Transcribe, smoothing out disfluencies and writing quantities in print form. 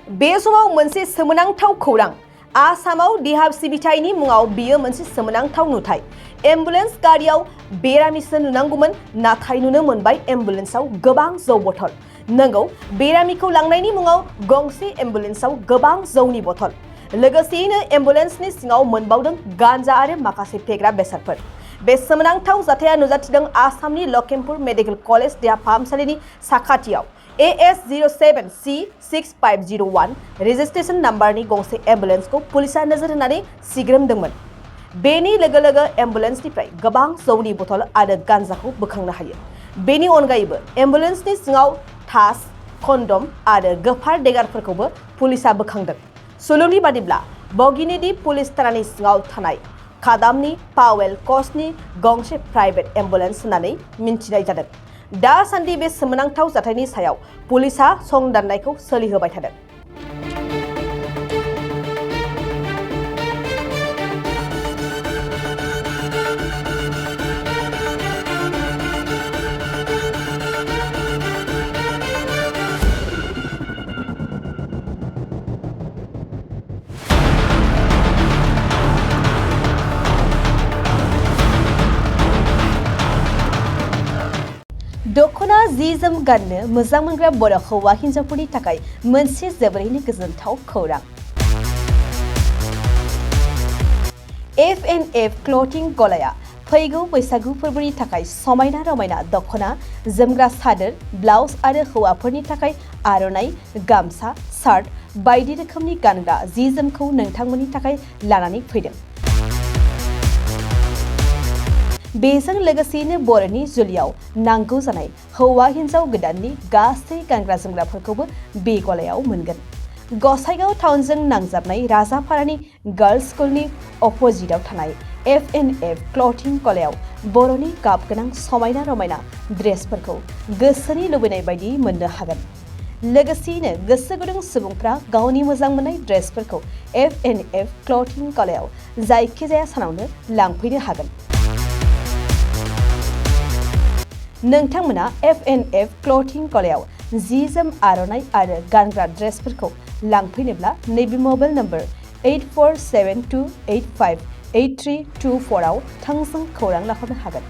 बे समाव मोनसे सोमोनांथाव खौरां आसामाव देहा सिबिथायनि मुङाव बियो मोनसे सोमोनांथाव नुथाय एम्बुलेन्स गारियाव बेरामिसो नुनांगौमोन नाथाय नुनो मोनबाय एम्बुलेन्सआव गोबां जौ बथल नंगौ बेरामिखौ लांनायनि मुङाव गंसे एम्बुलेन्सआव गोबां जौनि बथल लोगोसेयैनो एम्बुलेन्सनि सिङाव मोनबावदों गांजा आरो माखासे फेग्रा बेसादफोर बे सोमोनांथाव जाथाया नुजाथिदों आसामनि लखिमपुर मेडिकेल कलेज देहा फाहामसालिनि साखाथियाव AS07C6501 रेजिस्ट्रेशन नम्बरनि गंसे एम्बुलेन्सखौ पुलिसा नोजोर होनानै सिग्रोमदोंमोन बेनि लोगो लोगो एम्बुलेन्सनिफ्राय गोबां जौनि बथल आरो गांजाखौ बोखांनो हायो बेनि अनगायैबो एम्बुलेन्सनि सिङाव थास कन्डम आरो गोफार देगारफोरखौबो पुलिसा बोखांदों सुलुंनि बादिब्ला बगिनिदि पुलिस थानानि सिङाव थानाय खादामनि पावेल कचनि गंसे प्राइभेट एम्बुलेन्स होननानै मिन्थिनाय जादों दासान्दि बे सोमोनांथाव जाथायनि सायाव पुलिसा संदाननायखौ सोलिहोबाय थादों दखना जि जोम गाननो मोजां मोनग्रा बर' हौवा हिन्जावफोरनि थाखाय मोनसे जोबोरैनो गोजोनथाव खौरां F&F क्लथिं गलाया फैगौ बैसागु फोरबोनि थाखाय समायना रमायना दखना जोमग्रा सादोर ब्लाउज आरो हौवाफोरनि थाखाय आर'नाइ गामसा शार्ट बायदि रोखोमनि गानग्रा जि जोमखौ नोंथांमोननि थाखाय लानानै फैदों बेजों लोगोसेयैनो बर'नि जुलियाव नांगौ जानाय हौवा हिन्जाव गोदाननि गासै गानग्रा जोमग्राफोरखौबो बे गलायाव मोनगोन गसाइगाव टाउनजों नांजाबनाय राजापारानि गार्लस स्कुलनि अपोजिटआव थानाय F&F क्लथिं गलायाव बर'नि गाब गोनां समायना रमायना ड्रेसफोरखौ गोसोनि लुबैनाय बायदि मोननो हागोन लोगोसेयैनो गोसो गुदुं सुबुंफ्रा गावनि मोजां मोननाय ड्रेसफोरखौ F&F क्लथिं गलायाव जायखिजाया सानावनो लांफैनो हागोन नोंथांमोना F&F क्लथिं गलायाव जि जोम आर'नाइ आरो गानग्रा ड्रेसफोरखौ लांफैनोब्ला नैबे मबाइल नम्बर 8472858324 आव थोंजों खौरां लाहरनो हागोन